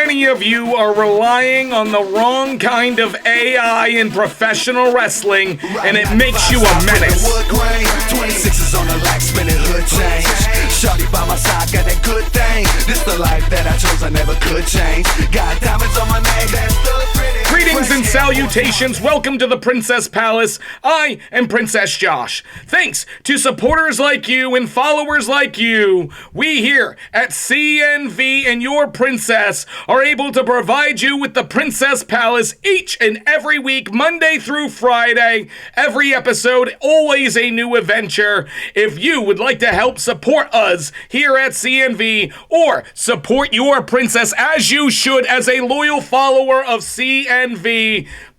many of you are relying on the wrong kind of AI in professional wrestling, and it makes you a menace. 26s on the light, spinning hood change. Shawty by my side, got that good thing. This the life that I chose, I never could change. Got diamonds on my neck, that's still pretty. Greetings and salutations. Welcome to the Princess Palace. I am Princess Josh. Thanks to supporters like you and followers like you, we here at CNV and Your Princess are able to provide you with the Princess Palace each and every week, Monday through Friday. Every episode, always a new adventure. If you would like to help support us here at CNV or support Your Princess as you should as a loyal follower of CNV,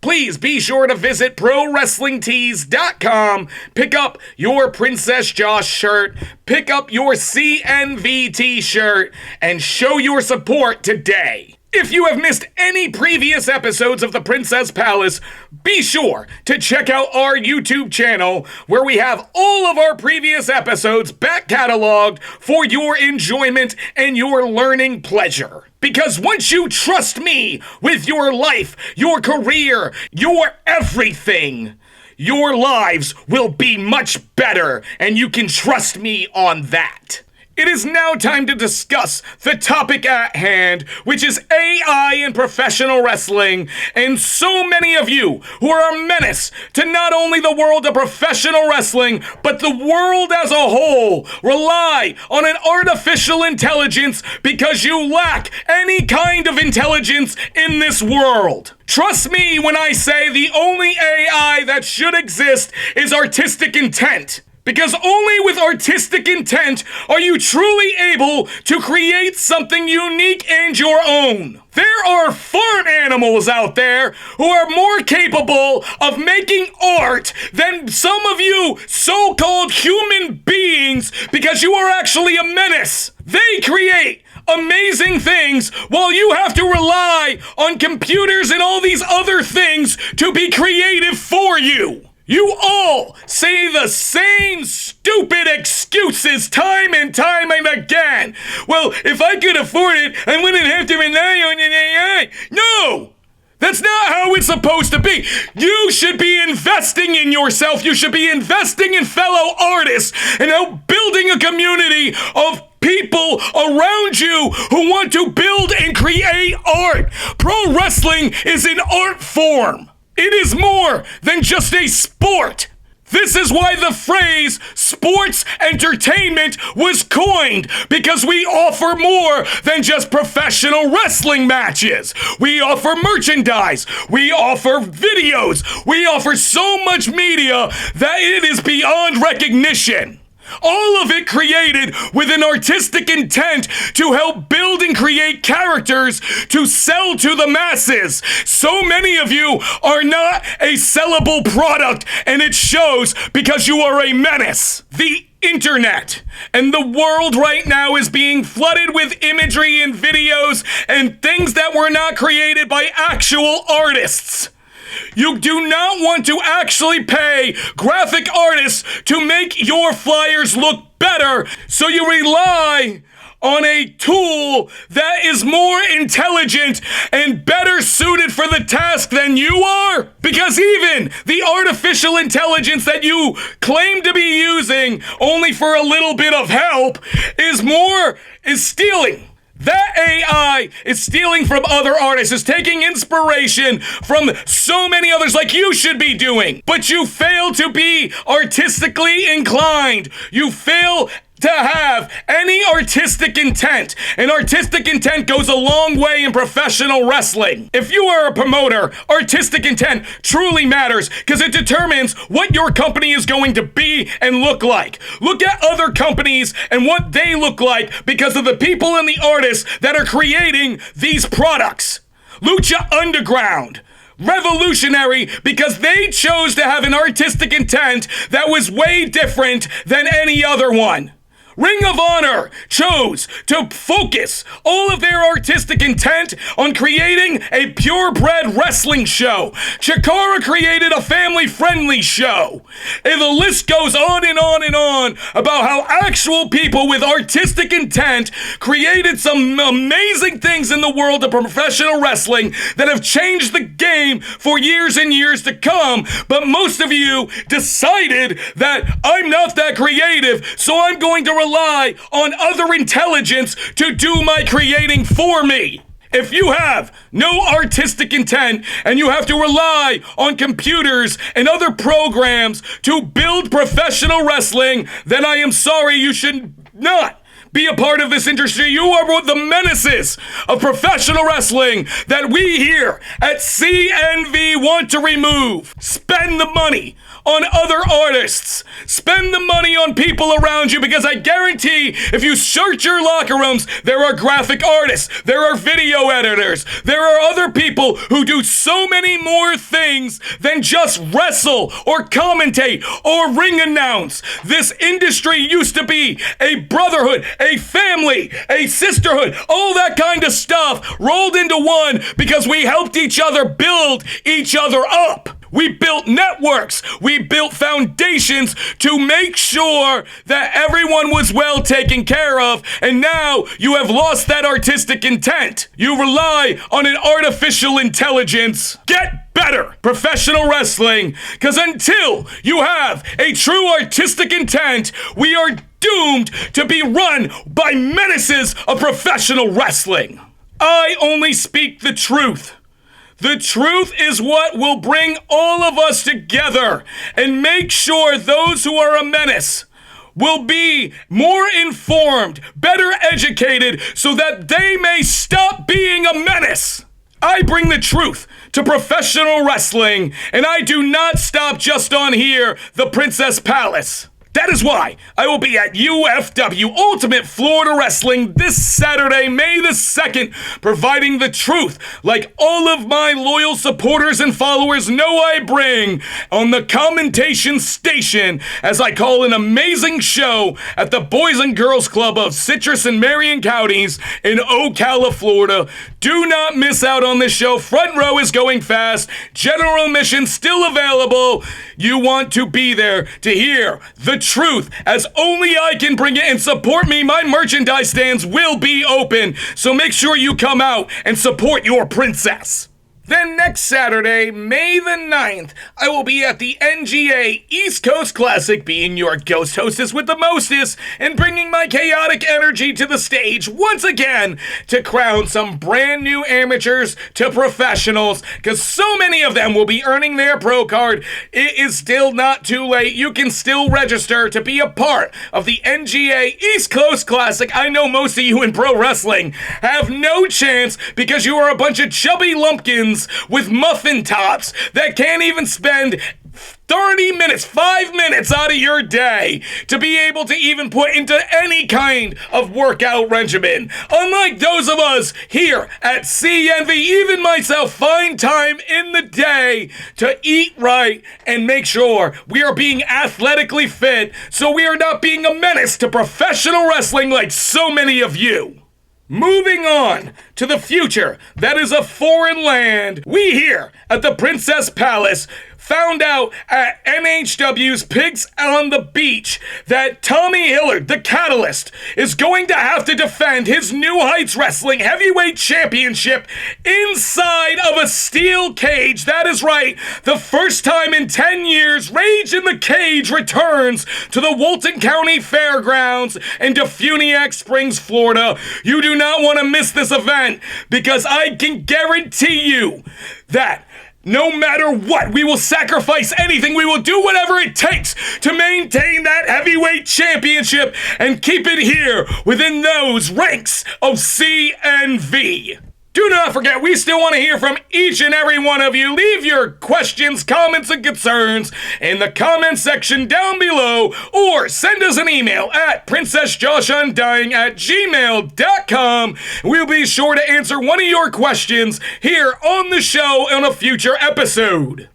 please be sure to visit ProWrestlingTees.com, pick up your Princess Josh shirt, pick up your CNV t-shirt, and show your support today. If you have missed any previous episodes of the Princess Palace, be sure to check out our YouTube channel where we have all of our previous episodes back cataloged for your enjoyment and your learning pleasure. Because once you trust me with your life, your career, your everything, your lives will be much better, and you can trust me on that. It is now time to discuss the topic at hand, which is AI in professional wrestling, and so many of you who are a menace to not only the world of professional wrestling, but the world as a whole, rely on an artificial intelligence because you lack any kind of intelligence in this world. Trust me when I say the only AI that should exist is artistic intent. Because only with artistic intent are you truly able to create something unique and your own. There are farm animals out there who are more capable of making art than some of you so-called human beings because you are actually a menace. They create amazing things while you have to rely on computers and all these other things to be creative for you. You all say the same stupid excuses time and time and again. Well, if I could afford it, I wouldn't have to rely on an AI. No! That's not how it's supposed to be. You should be investing in yourself. You should be investing in fellow artists and building a community of people around you who want to build and create art. Pro wrestling is an art form. It is more than just a sport. This is why the phrase sports entertainment was coined, because we offer more than just professional wrestling matches. We offer merchandise. We offer videos. We offer so much media that it is beyond recognition. All of it created with an artistic intent to help build and create characters to sell to the masses. So many of you are not a sellable product, and it shows because you are a menace. The internet and the world right now is being flooded with imagery and videos and things that were not created by actual artists. You do not want to actually pay graphic artists to make your flyers look better, so you rely on a tool that is more intelligent and better suited for the task than you are. Because even the artificial intelligence that you claim to be using only for a little bit of help is stealing. That AI is stealing from other artists, is taking inspiration from so many others like you should be doing. But you fail to be artistically inclined. You fail to have any artistic intent. And artistic intent goes a long way in professional wrestling. If you are a promoter, artistic intent truly matters because it determines what your company is going to be and look like. Look at other companies and what they look like because of the people and the artists that are creating these products. Lucha Underground. Revolutionary because they chose to have an artistic intent that was way different than any other one. Ring of Honor chose to focus all of their artistic intent on creating a purebred wrestling show. Chikara created a family-friendly show. And the list goes on and on and on about how actual people with artistic intent created some amazing things in the world of professional wrestling that have changed the game for years and years to come. But most of you decided that I'm not that creative, so I'm going to rely on other intelligence to do my creating for me. If you have no artistic intent and you have to rely on computers and other programs to build professional wrestling, then I am sorry, you should not be a part of this industry. You are the menaces of professional wrestling that we here at CNV want to remove. Spend the money on other artists. Spend the money on people around you, because I guarantee if you search your locker rooms, there are graphic artists, there are video editors, there are other people who do so many more things than just wrestle or commentate or ring announce. This industry used to be a brotherhood, a family, a sisterhood, all that kind of stuff rolled into one because we helped each other build each other up. We built networks, we built foundations to make sure that everyone was well taken care of, and now you have lost that artistic intent. You rely on an artificial intelligence. Get better, professional wrestling, because until you have a true artistic intent, we are doomed to be run by menaces of professional wrestling. I only speak the truth. The truth is what will bring all of us together and make sure those who are a menace will be more informed, better educated, so that they may stop being a menace. I bring the truth to professional wrestling, and I do not stop just on here, the Princess Palace. That is why I will be at UFW Ultimate Florida Wrestling this Saturday, May the 2nd, providing the truth like all of my loyal supporters and followers know I bring on the commentation station as I call an amazing show at the Boys and Girls Club of Citrus and Marion Counties in Ocala, Florida. Do not miss out on this show. Front row is going fast. General admission still available. You want to be there to hear the truth as only I can bring it, and support me. My merchandise stands will be open, so make sure you come out and support your princess. Then next Saturday, May the 9th, I will be at the NGA East Coast Classic, being your ghost hostess with the mostest, and bringing my chaotic energy to the stage once again to crown some brand new amateurs to professionals, because so many of them will be earning their pro card. It is still not too late. You can still register to be a part of the NGA East Coast Classic. I know most of you in pro wrestling have no chance because you are a bunch of chubby lumpkins with muffin tops that can't even spend 30 minutes, 5 minutes out of your day to be able to even put into any kind of workout regimen. Unlike those of us here at CNV, even myself, find time in the day to eat right and make sure we are being athletically fit so we are not being a menace to professional wrestling like so many of you. Moving on to the future that is a foreign land, we here at the Princess Palace found out at NHW's Pigs on the Beach that Tommy Hillard, the Catalyst, is going to have to defend his New Heights Wrestling Heavyweight Championship inside of a steel cage. That is right, the first time in 10 years, Rage in the Cage returns to the Walton County Fairgrounds in Defuniak Springs, Florida. You do not want to miss this event, because I can guarantee you that no matter what, we will sacrifice anything. We will do whatever it takes to maintain that heavyweight championship and keep it here within those ranks of CNV. Do not forget, we still want to hear from each and every one of you. Leave your questions, comments, and concerns in the comment section down below, or send us an email at princessjoshundying@gmail.com. We'll be sure to answer one of your questions here on the show in a future episode.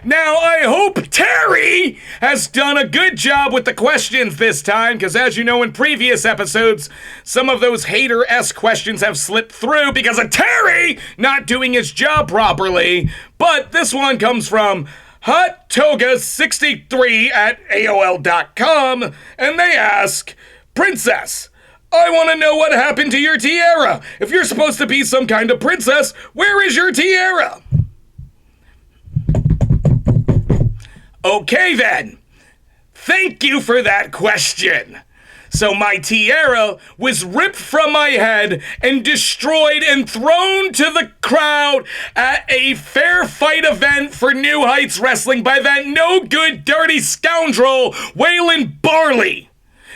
Now, I hope Terry has done a good job with the questions this time, because as you know in previous episodes, some of those hater-esque questions have slipped through because of Terry not doing his job properly. But this one comes from HotToga63 at AOL.com, and they ask, Princess, I want to know what happened to your tiara. If you're supposed to be some kind of princess, where is your tiara? Okay then. Thank you for that question. So my tiara was ripped from my head and destroyed and thrown to the crowd at a fair fight event for New Heights Wrestling by that no-good, dirty scoundrel, Waylon Barley.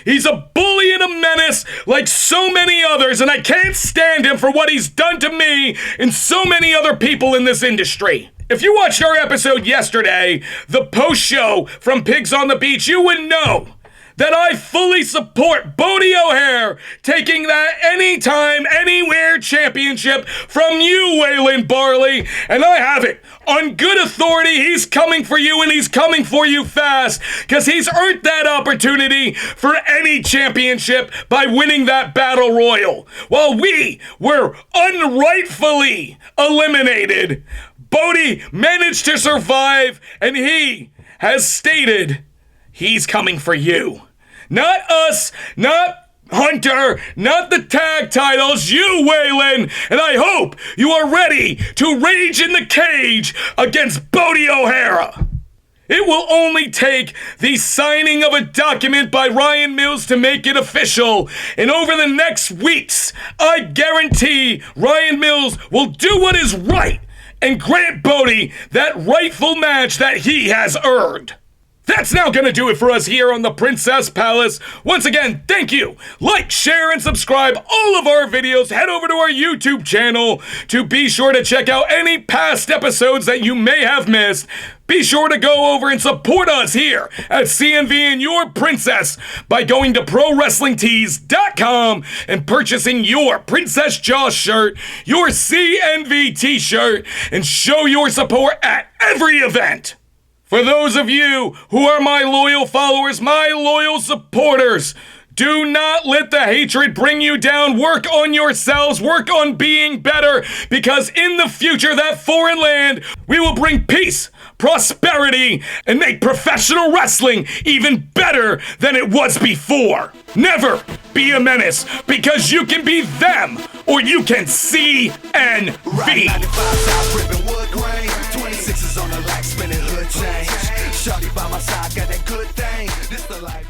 He's a bully and a menace like so many others, and I can't stand him for what he's done to me and so many other people in this industry. If you watched our episode yesterday, the post-show from Pigs on the Beach, you would know that I fully support Bodie O'Hare taking that anytime, anywhere championship from you, Waylon Barley, and I have it on good authority. He's coming for you, and he's coming for you fast, because he's earned that opportunity for any championship by winning that battle royal. While we were unrightfully eliminated, Bodie managed to survive, and he has stated he's coming for you. Not us, not Hunter, not the tag titles, you, Waylon, and I hope you are ready to rage in the cage against Bodie O'Hara. It will only take the signing of a document by Ryan Mills to make it official, and over the next weeks, I guarantee Ryan Mills will do what is right and grant Bodie that rightful match that he has earned. That's now gonna do it for us here on the Princess Palace. Once again, thank you. Like, share, and subscribe all of our videos. Head over to our YouTube channel to be sure to check out any past episodes that you may have missed. Be sure to go over and support us here at CNV and Your Princess by going to ProWrestlingTees.com and purchasing your Princess Josh shirt, your CNV t-shirt, and show your support at every event. For those of you who are my loyal followers, my loyal supporters, do not let the hatred bring you down. Work on yourselves, work on being better, because in the future, that foreign land, we will bring peace, prosperity, and make professional wrestling even better than it was before. Never be a menace, because you can be them, or you can CNV. Shawty by my side, got that good thing. This the life.